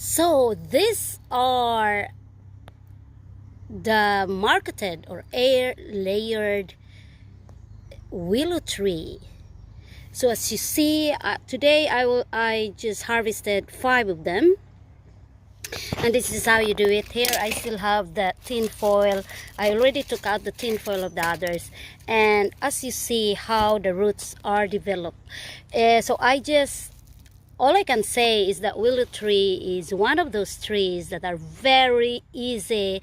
So these are the marketed or air layered willow tree. So as you see, today I just harvested 5 of them, and this is how you do it. Here I still have the tin foil. I already took out the tin foil of the others, and as you see how the roots are developed. So all I can say is that willow tree is one of those trees that are very easy,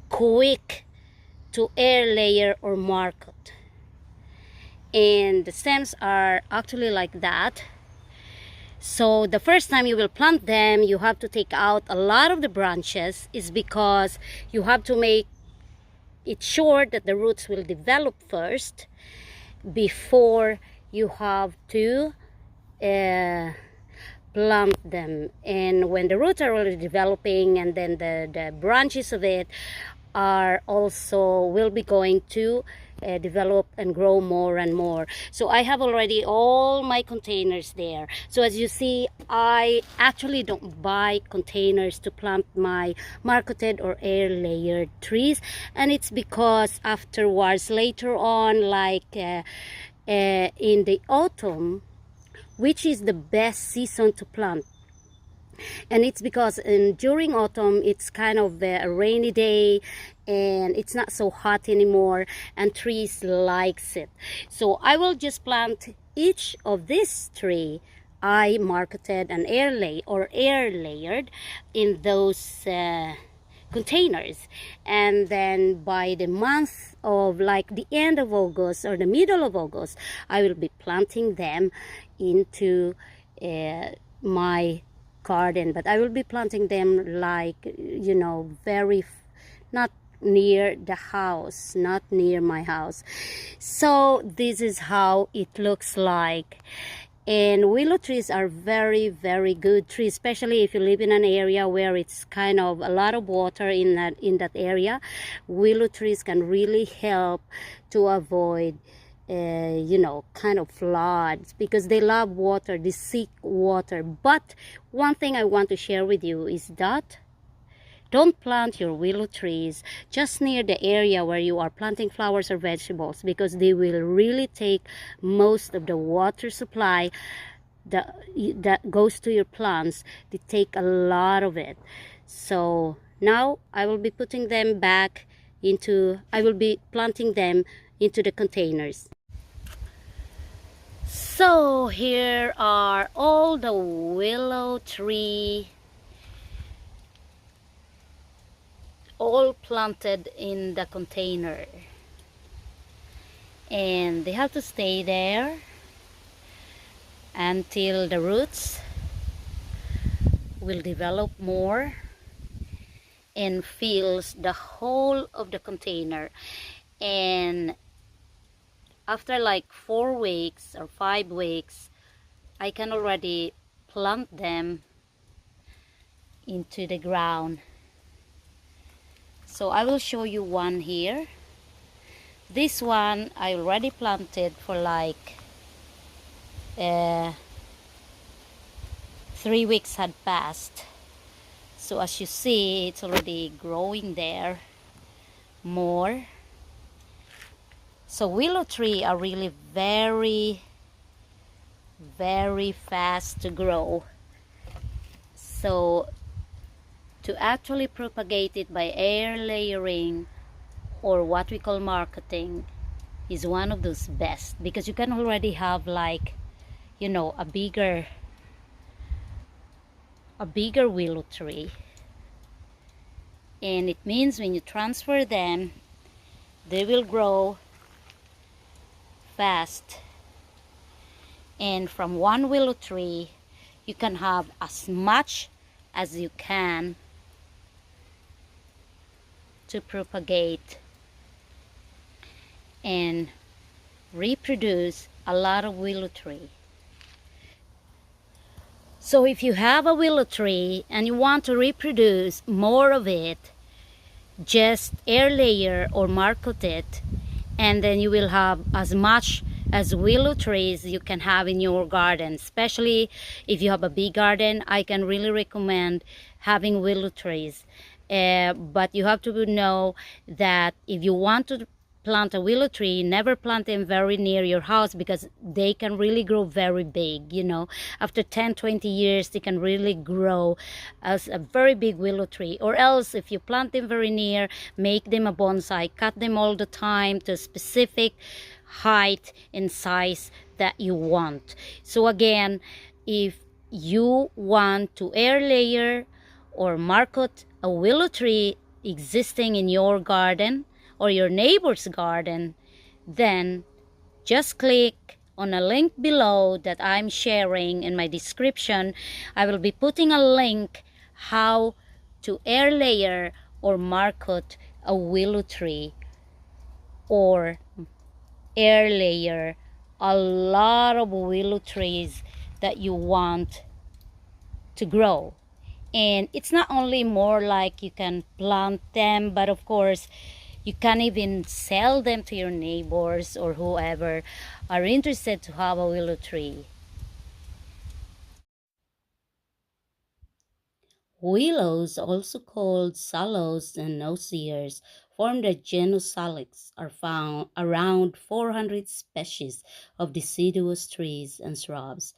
quick to air layer or market. And the stems are actually like that. So the first time you will plant them, you have to take out a lot of the branches, is because you have to make it sure that the roots will develop first before you have to plant them. And when the roots are already developing, and then the branches of it are also will be going to develop and grow more and more. So I have already all my containers there. So as you see, I actually don't buy containers to plant my marketed or air layered trees, and it's because afterwards, later on, like in the autumn, which is the best season to plant. And it's because during autumn it's kind of a rainy day and it's not so hot anymore, and trees likes it. So I will just plant each of this tree I marketed and air layered in those containers. And then by the month of like the end of August or the middle of August, I will be planting them into my garden. But I will be planting them like, you know, not near the house, not near my house. So this is how it looks like. And willow trees are very, very good trees, especially if you live in an area where it's kind of a lot of water in that area. Willow trees can really help to avoid you know, kind of floods, because they love water, they seek water. But one thing I want to share with you is that don't plant your willow trees just near the area where you are planting flowers or vegetables, because they will really take most of the water supply that goes to your plants. They take a lot of it. So now I will be putting them back into, I will be planting them into the containers. So here are all the willow tree all planted in the container, and they have to stay there until the roots will develop more and fills the whole of the container. And after like 4 weeks or 5 weeks, I can already plant them into the ground. So I will show you one here. This one I already planted for like 3 weeks had passed. So as you see, it's already growing there more. So willow tree are really very, very fast to grow. So to actually propagate it by air layering, or what we call marketing, is one of those best, because you can already have, like, you know, a bigger willow tree. And it means when you transfer them, they will grow fast. And from one willow tree you can have as much as you can to propagate and reproduce a lot of willow tree. So if you have a willow tree and you want to reproduce more of it, just air layer or market it, and then you will have as much as willow trees you can have in your garden. Especially if you have a big garden, I can really recommend having willow trees. But you have to know that if you want to plant a willow tree, never plant them very near your house, because they can really grow very big. After 10-20 years they can really grow as a very big willow tree. Or else, if you plant them very near, make them a bonsai, cut them all the time to a specific height and size that you want. So again, if you want to air layer or market a willow tree existing in your garden or your neighbor's garden, then just click on a link below that I'm sharing in my description. I will be putting a link how to air layer or market a willow tree, or air layer a lot of willow trees that you want to grow. And it's not only more like you can plant them, but of course you can even sell them to your neighbors or whoever are interested to have a willow tree. Willows, also called sallows and osiers, form the genus Salix, are found around 400 species of deciduous trees and shrubs.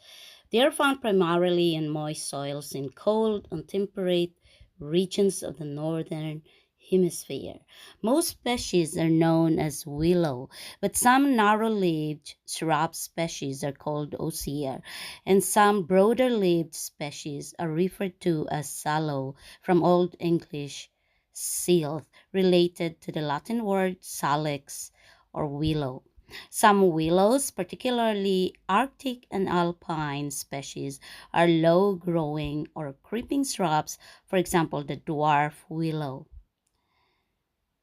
They are found primarily in moist soils in cold and temperate regions of the northern hemisphere. Most species are known as willow, but some narrow-leaved shrub species are called osier, and some broader-leaved species are referred to as sallow, from Old English "silth," related to the Latin word salix or willow. Some willows, particularly Arctic and alpine species, are low-growing or creeping shrubs. For example, the dwarf willow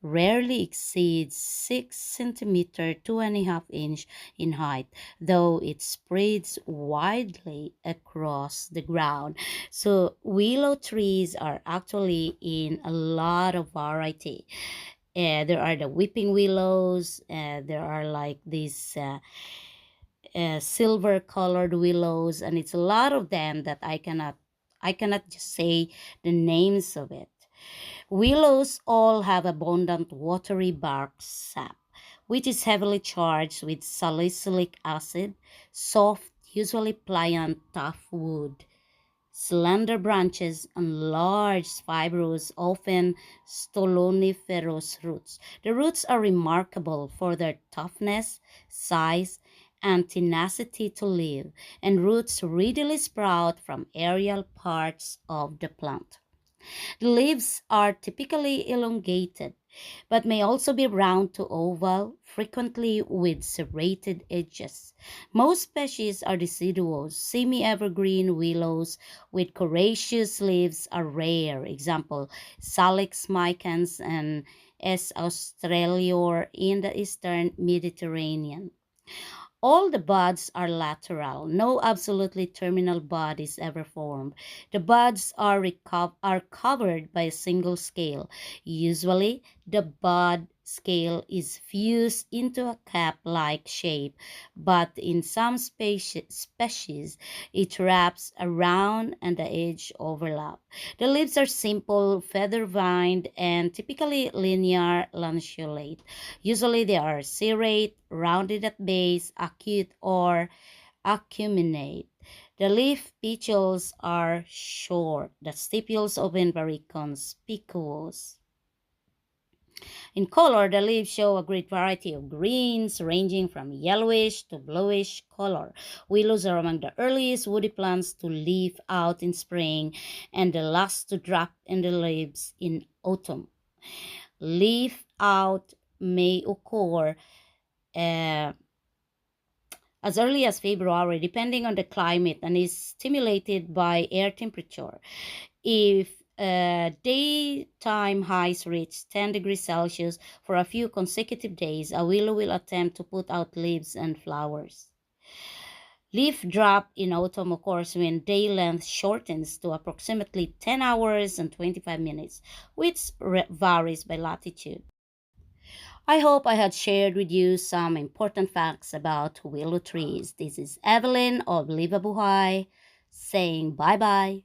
rarely exceeds 6 centimeter, 2.5 inch in height, though it spreads widely across the ground. So willow trees are actually in a lot of variety. There are the weeping willows. There are like these silver colored willows, and it's a lot of them that I cannot just say the names of it. Willows all have abundant watery bark sap, which is heavily charged with salicylic acid, soft, usually pliant, tough wood, slender branches, and large, fibrous, often stoloniferous roots. The roots are remarkable for their toughness, size, and tenacity to live, and roots readily sprout from aerial parts of the plant. The leaves are typically elongated, but may also be round to oval, frequently with serrated edges. Most species are deciduous. Semi-evergreen willows with coriaceous leaves are rare. Example, Salix micans and S. australior in the eastern Mediterranean. All the buds are lateral. No absolutely terminal bud is ever formed. The buds are covered by a single scale. Usually, the bud scale is fused into a cap-like shape, but in some species, it wraps around and the edge overlap. The leaves are simple, feather-vined, and typically linear lanceolate. Usually they are serrate, rounded at base, acute, or acuminate. The leaf petioles are short. The stipules often very conspicuous. In color, the leaves show a great variety of greens, ranging from yellowish to bluish color. Willows are among the earliest woody plants to leaf out in spring and the last to drop in the leaves in autumn. Leaf out may occur uh, as early as February, depending on the climate, and is stimulated by air temperature. If daytime highs reach 10 degrees Celsius for a few consecutive days, a willow will attempt to put out leaves and flowers. Leaf drop in autumn occurs when day length shortens to approximately 10 hours and 25 minutes, which varies by latitude. I hope I had shared with you some important facts about willow trees. This is Evelyn of Livabuhay saying bye bye.